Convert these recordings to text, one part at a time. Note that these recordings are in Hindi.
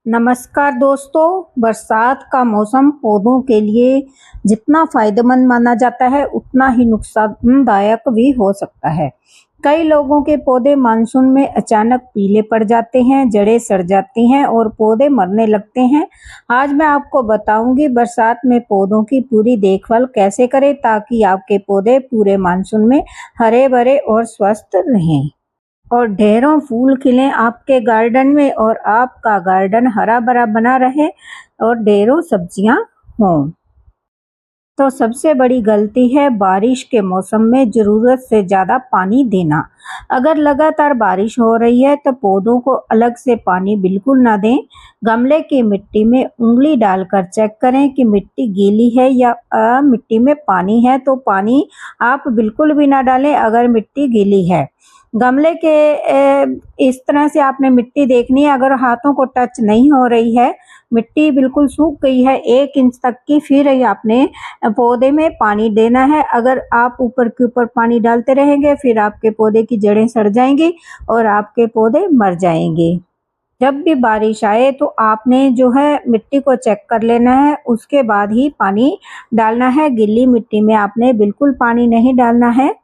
नमस्कार दोस्तों, बरसात का मौसम पौधों के लिए जितना फायदेमंद माना जाता है उतना ही नुकसानदायक भी हो सकता है। कई लोगों के पौधे मानसून में अचानक पीले पड़ जाते हैं, जड़ें सड़ जाती हैं और पौधे मरने लगते हैं। आज मैं आपको बताऊंगी बरसात में पौधों की पूरी देखभाल कैसे करें ताकि आपके पौधे पूरे मानसून में हरे भरे और स्वस्थ रहें और ढेरों फूल खिलें आपके गार्डन में और आपका गार्डन हरा भरा बना रहे और ढेरों सब्जियां हों। तो सबसे बड़ी गलती है बारिश के मौसम में ज़रूरत से ज़्यादा पानी देना। अगर लगातार बारिश हो रही है तो पौधों को अलग से पानी बिल्कुल ना दें। गमले की मिट्टी में उंगली डालकर चेक करें कि मिट्टी गीली है या मिट्टी में पानी है, तो पानी आप बिल्कुल भी ना डालें अगर मिट्टी गीली है। गमले के इस तरह से आपने मिट्टी देखनी है, अगर हाथों को टच नहीं हो रही है, मिट्टी बिल्कुल सूख गई है 1 इंच तक की, फिर ही आपने पौधे में पानी देना है। अगर आप ऊपर के ऊपर पानी डालते रहेंगे फिर आपके पौधे की जड़ें सड़ जाएंगी और आपके पौधे मर जाएंगे। जब भी बारिश आए तो आपने जो है मिट्टी को चेक कर लेना है, उसके बाद ही पानी डालना है। गीली मिट्टी में आपने बिल्कुल पानी नहीं डालना है।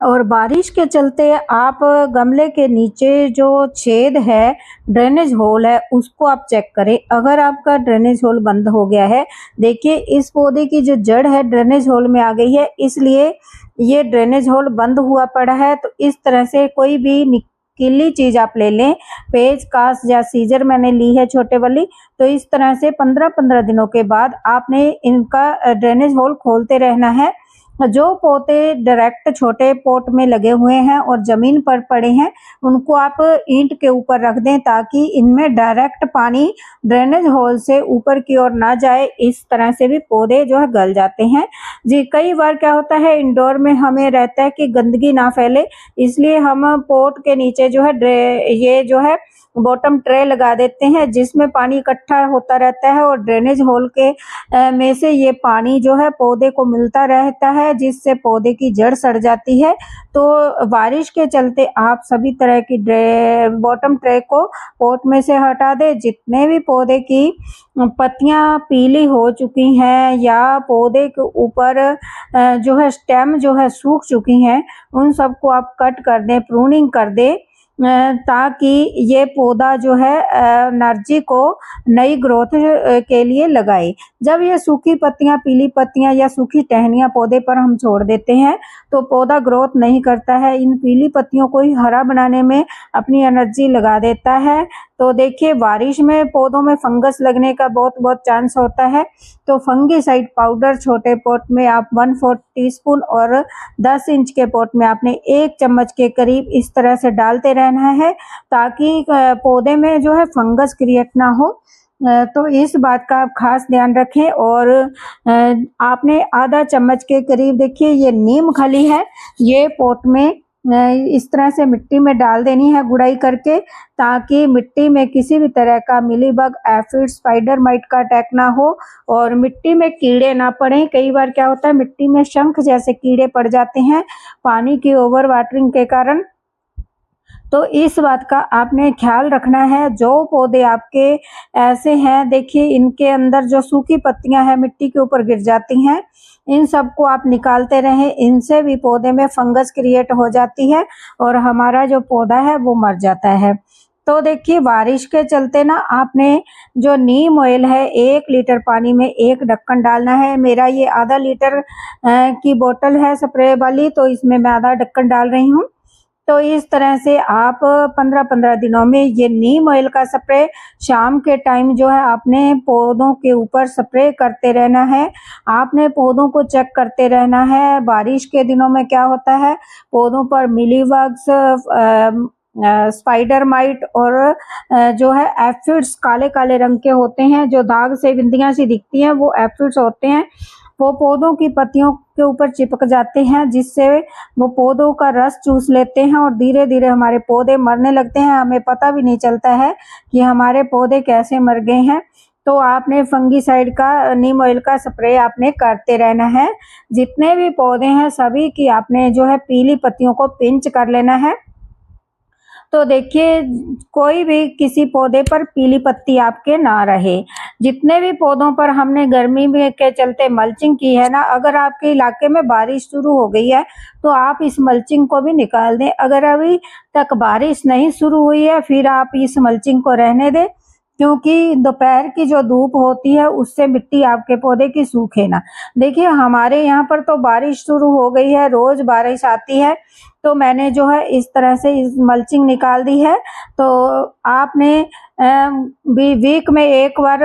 और बारिश के चलते आप गमले के नीचे जो छेद है, ड्रेनेज होल है, उसको आप चेक करें। अगर आपका ड्रेनेज होल बंद हो गया है, देखिए इस पौधे की जो जड़ है ड्रेनेज होल में आ गई है, इसलिए ये ड्रेनेज होल बंद हुआ पड़ा है। तो इस तरह से कोई भी नुकीली चीज आप ले लें, पेच कास या सीजर मैंने ली है छोटे वाली, तो इस तरह से 15-15 दिनों के बाद आपने इनका ड्रेनेज होल खोलते रहना है। जो पौधे डायरेक्ट छोटे पॉट में लगे हुए हैं और जमीन पर पड़े हैं, उनको आप ईंट के ऊपर रख दें ताकि इनमें डायरेक्ट पानी ड्रेनेज होल से ऊपर की ओर ना जाए। इस तरह से भी पौधे जो है गल जाते हैं जी। कई बार क्या होता है, इंडोर में हमें रहता है कि गंदगी ना फैले, इसलिए हम पॉट के नीचे जो है ये जो है बॉटम ट्रे लगा देते हैं जिसमें पानी इकट्ठा होता रहता है और ड्रेनेज होल के में से ये पानी जो है पौधे को मिलता रहता है, जिससे पौधे की जड़ सड़ जाती है। तो बारिश के चलते आप सभी तरह की बॉटम ट्रे को पॉट में से हटा दें। जितने भी पौधे की पत्तियां पीली हो चुकी हैं या पौधे के ऊपर जो है स्टेम जो है सूख चुकी हैं, उन सबको आप कट कर दें, प्रूनिंग कर दें, ताकि ये पौधा जो है एनर्जी को नई ग्रोथ के लिए लगाए। जब ये सूखी पत्तियां, पीली पत्तियां या सूखी टहनियां पौधे पर हम छोड़ देते हैं तो पौधा ग्रोथ नहीं करता है। इन पीली पत्तियों को ही हरा बनाने में अपनी एनर्जी लगा देता है। तो देखिए बारिश में पौधों में फंगस लगने का बहुत बहुत चांस होता है। तो फंगीसाइड पाउडर छोटे पॉट में आप 1/4 टीस्पून और 10 इंच के पॉट में आपने 1 चम्मच के करीब इस तरह से डालते रहना है ताकि पौधे में जो है फंगस क्रिएट ना हो। तो इस बात का आप खास ध्यान रखें। और आपने आधा चम्मच के करीब, देखिए ये नीम खली है, ये पॉट में इस तरह से मिट्टी में डाल देनी है गुड़ाई करके, ताकि मिट्टी में किसी भी तरह का मिलीबग, एफिड, स्पाइडर माइट का अटैक ना हो और मिट्टी में कीड़े ना पड़े। कई बार क्या होता है, मिट्टी में शंख जैसे कीड़े पड़ जाते हैं पानी की ओवर वाटरिंग के कारण। तो इस बात का आपने ख्याल रखना है। जो पौधे आपके ऐसे हैं, देखिए इनके अंदर जो सूखी पत्तियां हैं मिट्टी के ऊपर गिर जाती हैं, इन सबको आप निकालते रहें। इनसे भी पौधे में फंगस क्रिएट हो जाती है और हमारा जो पौधा है वो मर जाता है। तो देखिए बारिश के चलते ना आपने जो नीम ऑयल है 1 लीटर पानी में 1 ढक्कन डालना है। मेरा ये आधा लीटर की बोतल है स्प्रे वाली, तो इसमें मैं आधा ढक्कन डाल रही हूँ। तो इस तरह से आप 15-15 दिनों में ये नीम ऑयल का स्प्रे शाम के टाइम जो है आपने पौधों के ऊपर स्प्रे करते रहना है। आपने पौधों को चेक करते रहना है। बारिश के दिनों में क्या होता है, पौधों पर मिलीबग्स, स्पाइडर माइट और जो है एफिड्स काले काले रंग के होते हैं, जो दाग से बिंदियां सी दिखती हैं, वो एफिड्स होते हैं। वो पौधों की पत्तियों के ऊपर चिपक जाते हैं, जिससे वो पौधों का रस चूस लेते हैं और धीरे धीरे हमारे पौधे मरने लगते हैं। हमें पता भी नहीं चलता है कि हमारे पौधे कैसे मर गए हैं। तो आपने फंगीसाइड का, नीम ऑयल का स्प्रे आपने करते रहना है। जितने भी पौधे हैं सभी की आपने जो है पीली पत्तियों को पिंच कर लेना है। तो देखिए कोई भी किसी पौधे पर पीली पत्ती आपके ना रहे। जितने भी पौधों पर हमने गर्मी में के चलते मल्चिंग की है ना, अगर आपके इलाके में बारिश शुरू हो गई है तो आप इस मल्चिंग को भी निकाल दें। अगर अभी तक बारिश नहीं शुरू हुई है फिर आप इस मल्चिंग को रहने दें, क्योंकि दोपहर की जो धूप होती है उससे मिट्टी आपके पौधे की सूखे ना। देखिए हमारे यहाँ पर तो बारिश शुरू हो गई है, रोज बारिश आती है, तो मैंने जो है इस तरह से इस मल्चिंग निकाल दी है। तो आपने वीक में एक बार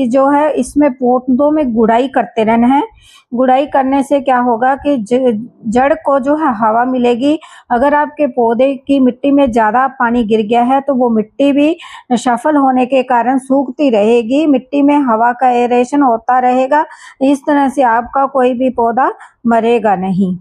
जो है इसमें पौधों में गुड़ाई करते रहना है। गुड़ाई करने से क्या होगा कि जड़ को जो है हवा मिलेगी। अगर आपके पौधे की मिट्टी में ज़्यादा पानी गिर गया है तो वो मिट्टी भी सफल होने के कारण सूखती रहेगी, मिट्टी में हवा का एरेशन होता रहेगा। इस तरह से आपका कोई भी पौधा मरेगा नहीं।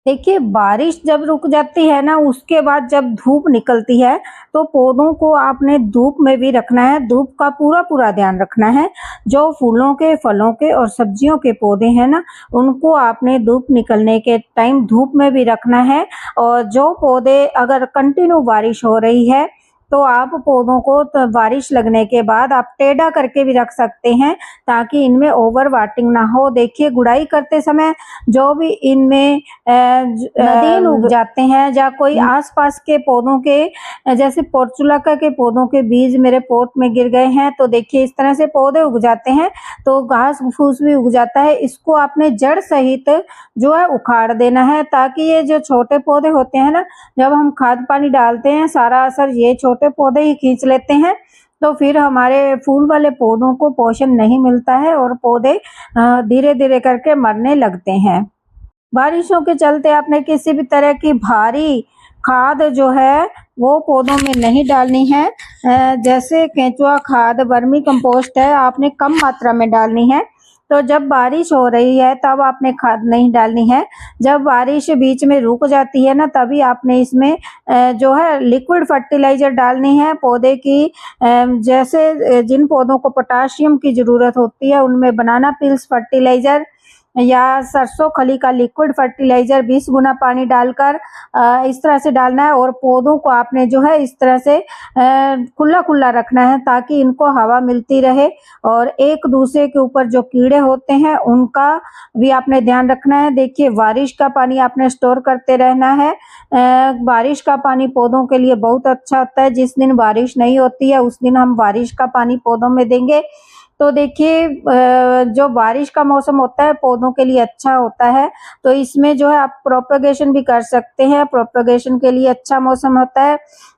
देखिए बारिश जब रुक जाती है ना, उसके बाद जब धूप निकलती है तो पौधों को आपने धूप में भी रखना है, धूप का पूरा ध्यान रखना है। जो फूलों के, फलों के और सब्जियों के पौधे हैं ना, उनको आपने धूप निकलने के टाइम धूप में भी रखना है। और जो पौधे अगर कंटिन्यू बारिश हो रही है तो आप पौधों को तो बारिश लगने के बाद आप टेढ़ा करके भी रख सकते हैं, ताकि इनमें ओवर वाटरिंग ना हो। देखिए गुड़ाई करते समय जो भी इनमें नदीन उग जाते हैं या कोई आसपास के पौधों के जैसे पोर्चुलाका के पौधों के बीज मेरे पोट में गिर गए हैं, तो देखिए इस तरह से पौधे उग जाते हैं, तो घास फूस भी उग जाता है। इसको आपने जड़ सहित जो है उखाड़ देना है, ताकि ये जो छोटे पौधे होते हैं ना, जब हम खाद पानी डालते हैं सारा असर ये छोटे पौधे ही खींच लेते हैं, तो फिर हमारे फूल वाले पौधों को पोषण नहीं मिलता है और पौधे धीरे धीरे करके मरने लगते हैं। बारिशों के चलते आपने किसी भी तरह की भारी खाद जो है वो पौधों में नहीं डालनी है। जैसे केंचुआ खाद, वर्मी कंपोस्ट है, आपने कम मात्रा में डालनी है। तो जब बारिश हो रही है तब आपने खाद नहीं डालनी है। जब बारिश बीच में रुक जाती है ना, तभी आपने इसमें जो है लिक्विड फर्टिलाइजर डालनी है पौधे की। जैसे जिन पौधों को पोटाशियम की ज़रूरत होती है उनमें बनाना पील्स फर्टिलाइजर या सरसों खली का लिक्विड फर्टिलाइजर 20 गुना पानी डालकर इस तरह से डालना है। और पौधों को आपने जो है इस तरह से खुला खुला रखना है, ताकि इनको हवा मिलती रहे। और एक दूसरे के ऊपर जो कीड़े होते हैं उनका भी आपने ध्यान रखना है। देखिए बारिश का पानी आपने स्टोर करते रहना है। बारिश का पानी पौधों के लिए बहुत अच्छा होता है। जिस दिन बारिश नहीं होती है उस दिन हम बारिश का पानी पौधों में देंगे। तो देखिए जो बारिश का मौसम होता है पौधों के लिए अच्छा होता है, तो इसमें जो है आप प्रोपेगेशन भी कर सकते हैं। प्रोपेगेशन के लिए अच्छा मौसम होता है।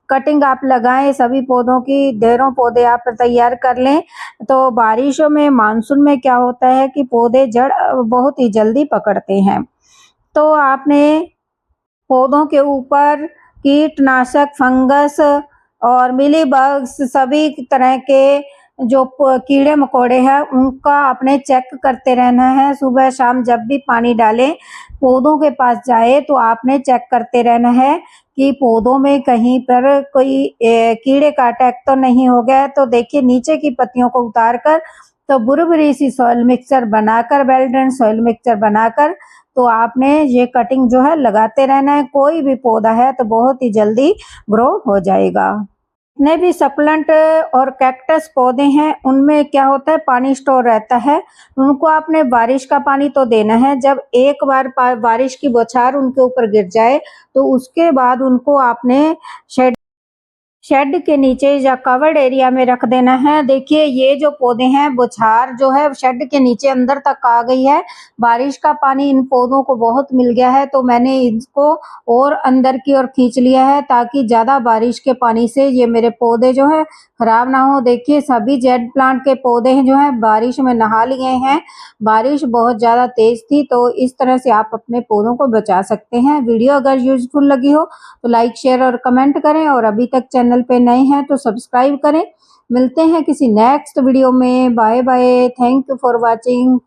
कटिंग आप लगाएं सभी पौधों की, ढेरों पौधे आप तैयार कर लें। तो बारिशों में, मानसून में क्या होता है कि पौधे जड़ बहुत ही जल्दी पकड़ते हैं। तो आपने पौधों के ऊपर कीटनाशक, फंगस और मिलीबग्स सभी तरह के जो कीड़े मकोड़े हैं उनका आपने चेक करते रहना है। सुबह शाम जब भी पानी डालें, पौधों के पास जाए तो आपने चेक करते रहना है कि पौधों में कहीं पर कोई कीड़े का अटैक तो नहीं हो गया है। तो देखिए नीचे की पत्तियों को उतार कर तो बुरबुरी सी सॉइल मिक्सचर बनाकर, वेल ड्रेन सॉइल मिक्सचर बनाकर तो आपने ये कटिंग जो है लगाते रहना है। कोई भी पौधा है तो बहुत ही जल्दी ग्रो हो जाएगा। जितने भी सकुलेंट और कैक्टस पौधे हैं उनमें क्या होता है, पानी स्टोर रहता है। उनको आपने बारिश का पानी तो देना है। जब एक बार बारिश की बौछार उनके ऊपर गिर जाए तो उसके बाद उनको आपने शेड के नीचे या कवर्ड एरिया में रख देना है। देखिए ये जो पौधे हैं, बौछार जो है शेड के नीचे अंदर तक आ गई है, बारिश का पानी इन पौधों को बहुत मिल गया है, तो मैंने इसको और अंदर की ओर खींच लिया है ताकि ज्यादा बारिश के पानी से ये मेरे पौधे जो है खराब ना हो। देखिए सभी जेड प्लांट के पौधे जो है बारिश में नहा लिए हैं। बारिश बहुत ज्यादा तेज थी, तो इस तरह से आप अपने पौधों को बचा सकते हैं। वीडियो अगर यूजफुल लगी हो तो लाइक, शेयर और कमेंट करें, और अभी तक चैनल पे नए हैं तो सब्सक्राइब करें। मिलते हैं किसी नेक्स्ट वीडियो में। Bye bye. Thank you for watching.